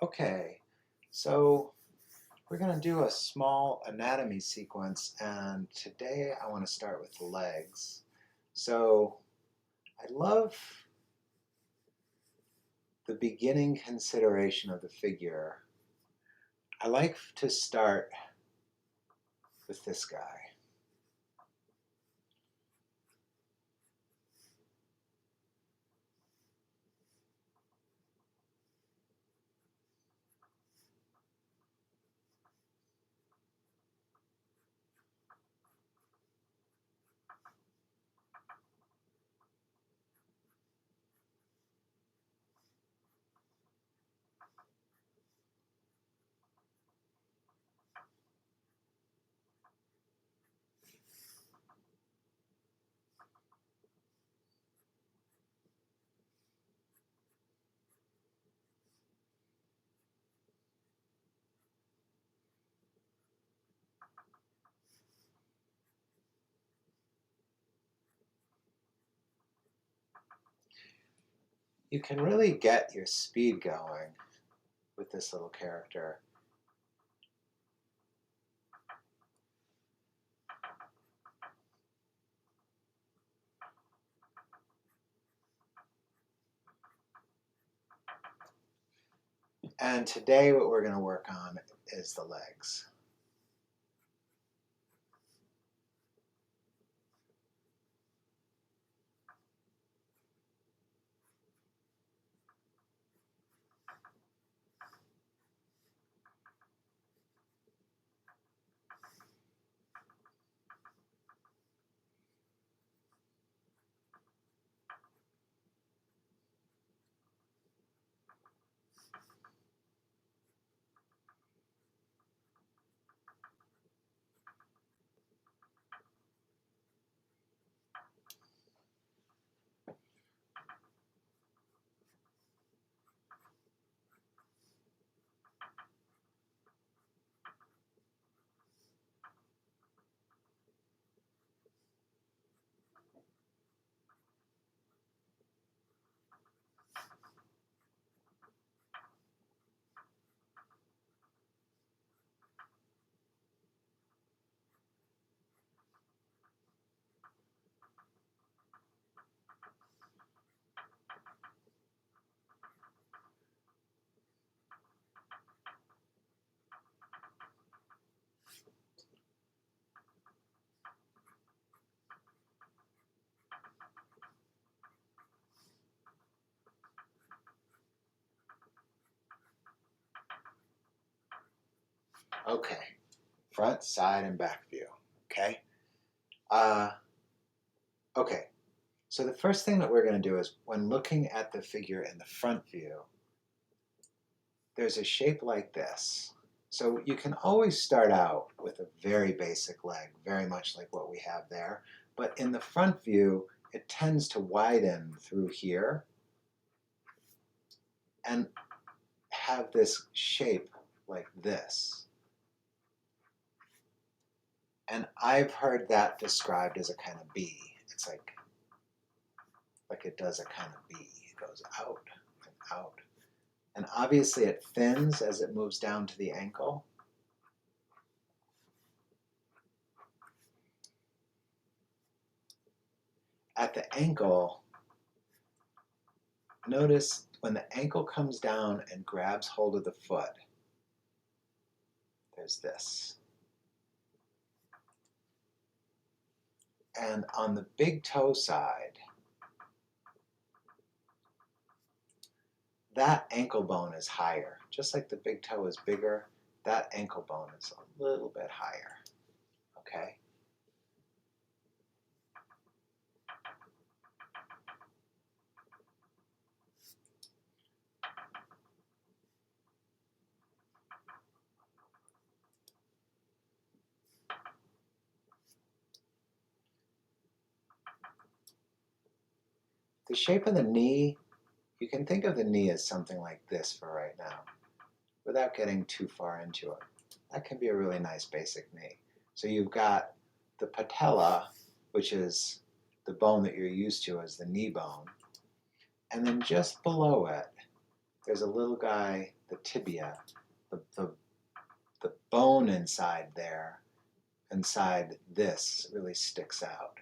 Okay, so we're going to do a small anatomy sequence, and today I want to start with the legs. So I love the beginning consideration of the figure. I like to start with this guy. You can really get your speed going with this little character. And today what we're going to work on is the legs. Okay, front, side, and back view. Okay. Uh, okay, so the first thing that we're going to do is when looking at the figure in the front view, there's a shape like this. So you can always start out with a very basic leg, very much like what we have there. But in the front view, it tends to widen through here and have this shape like this. And I've heard that described as a kind of B. It's like it does a kind of B. It goes out and out. And obviously it thins as it moves down to the ankle. At the ankle, notice when the ankle comes down and grabs hold of the foot, there's this. And on the big toe side, that ankle bone is higher. Just like the big toe is bigger, that ankle bone is a little bit higher. Okay? The shape of the knee, you can think of the knee as something like this for right now, without getting too far into it. That can be a really nice basic knee. So you've got the patella, which is the bone that you're used to as the knee bone. And then just below it, there's a little guy the tibia, the bone inside there, inside this really sticks out.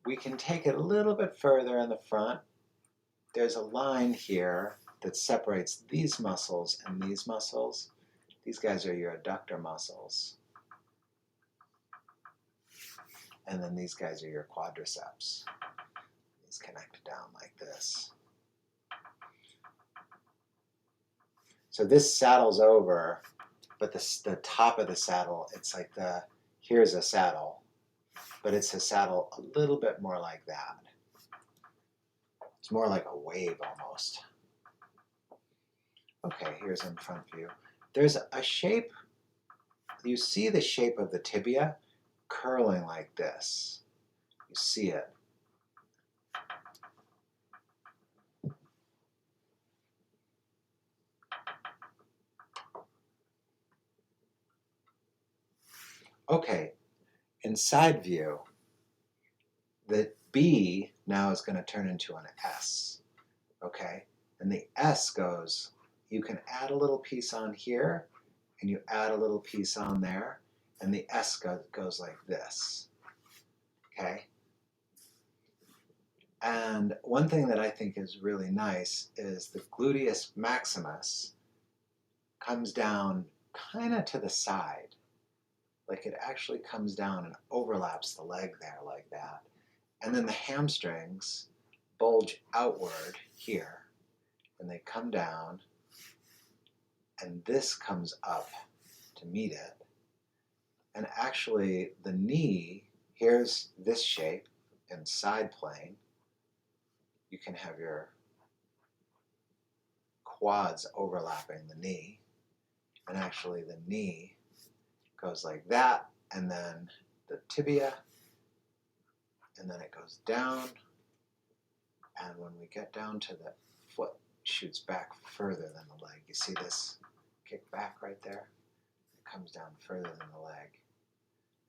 We can take it a little bit further in the front. There's a line here that separates these muscles and these muscles. These guys are your adductor muscles. And then these guys are your quadriceps. These connect down like this. So this saddle's over, but the top of the saddle, it's like here's a saddle, but it's a saddle a little bit more like that. It's more like a wave almost. Okay, here's in front view. There's a shape, you see the shape of the tibia curling like this. You see it. Okay, in side view, the B now is going to turn into an S. Okay, and the S goes, you can add a little piece on here, and you add a little piece on there, and the S goes like this. Okay? And one thing that I think is really nice is the gluteus maximus comes down kind of to the side. Like it actually comes down and overlaps the leg there like that. And then the hamstrings bulge outward here, and they come down, and this comes up to meet it. And actually the knee, here's this shape in side plane. You can have your quads overlapping the knee, and actually the knee goes like that, and then the tibia, and then it goes down, and when we get down to the foot, shoots back further than the leg. You see this kick back right there? It comes down further than the leg.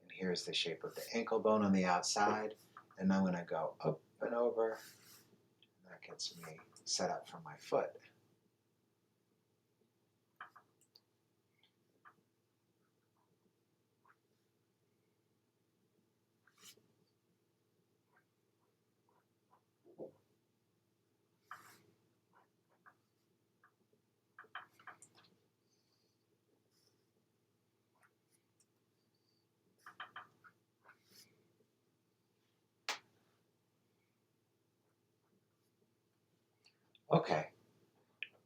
And here's the shape of the ankle bone on the outside, and I'm going to go up and over, and that gets me set up for my foot. Okay,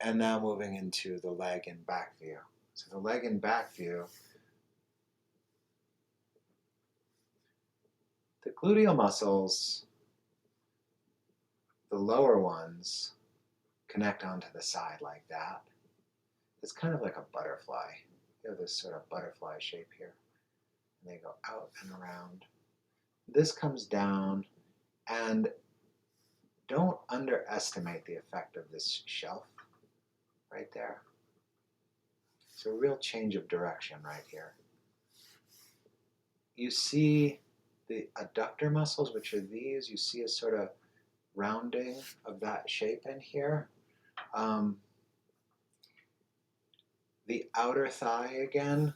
and now moving into the leg and back view. So the leg and back view, the gluteal muscles, the lower ones, connect onto the side like that. It's kind of like a butterfly. You have this sort of butterfly shape here. And they go out and around. This comes down, and don't underestimate the effect of this shelf right there. It's a real change of direction right here. You see the adductor muscles, which are these, you see a sort of rounding of that shape in here. The outer thigh again,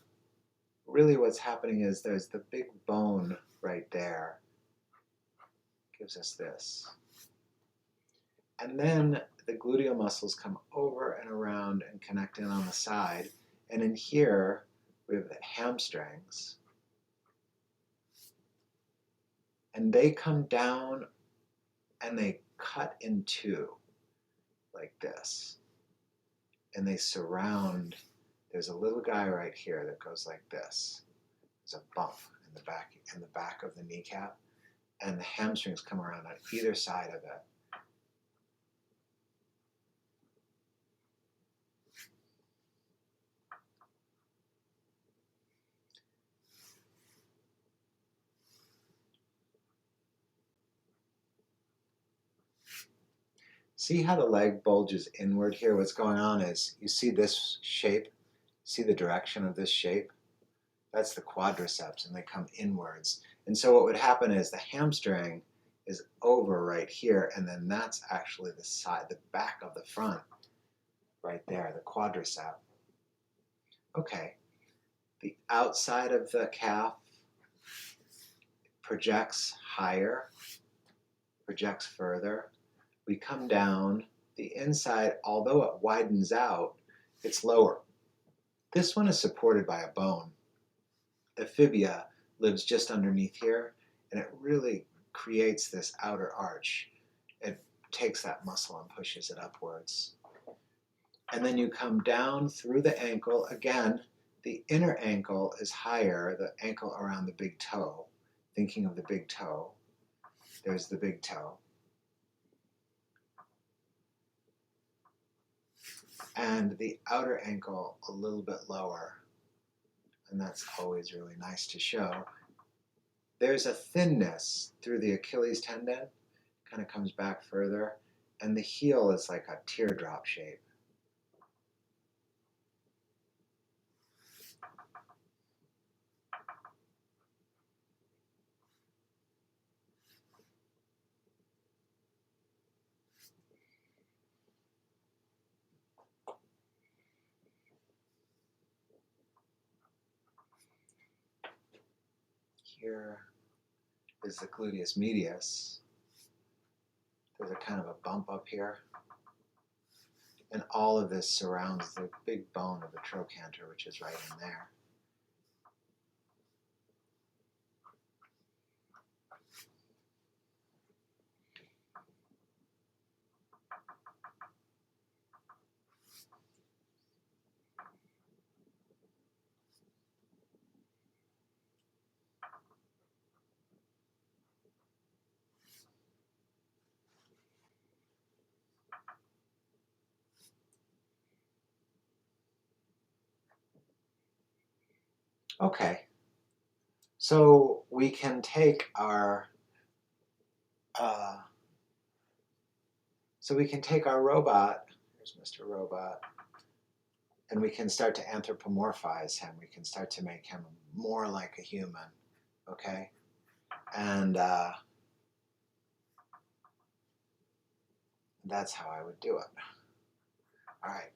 really what's happening is there's the big bone right there. Gives us this. And then the gluteal muscles come over and around and connect in on the side. And in here, we have the hamstrings. And they come down and they cut in two, like this. And they surround, there's a little guy right here that goes like this. There's a bump in the back of the kneecap. And the hamstrings come around on either side of it. See how the leg bulges inward here? What's going on is you see this shape, see the direction of this shape? That's the quadriceps, and they come inwards. And so what would happen is the hamstring is over right here, and then that's actually the side, the back of the front, right there, the quadricep. Okay, the outside of the calf projects higher, projects further. We come down, the inside, although it widens out, it's lower. This one is supported by a bone. The fibia lives just underneath here, and it really creates this outer arch. It takes that muscle and pushes it upwards. And then you come down through the ankle. Again, the inner ankle is higher, the ankle around the big toe. Thinking of the big toe, there's the big toe. And the outer ankle a little bit lower. And that's always really nice to show. There's a thinness through the Achilles tendon, kind of comes back further, and the heel is like a teardrop shape. Here is the gluteus medius. There's a kind of a bump up here. And all of this surrounds the big bone of the trochanter, which is right in there. Okay, so we can take our robot. Here's Mr. Robot, and we can start to anthropomorphize him. We can start to make him more like a human. Okay, and that's how I would do it. All right.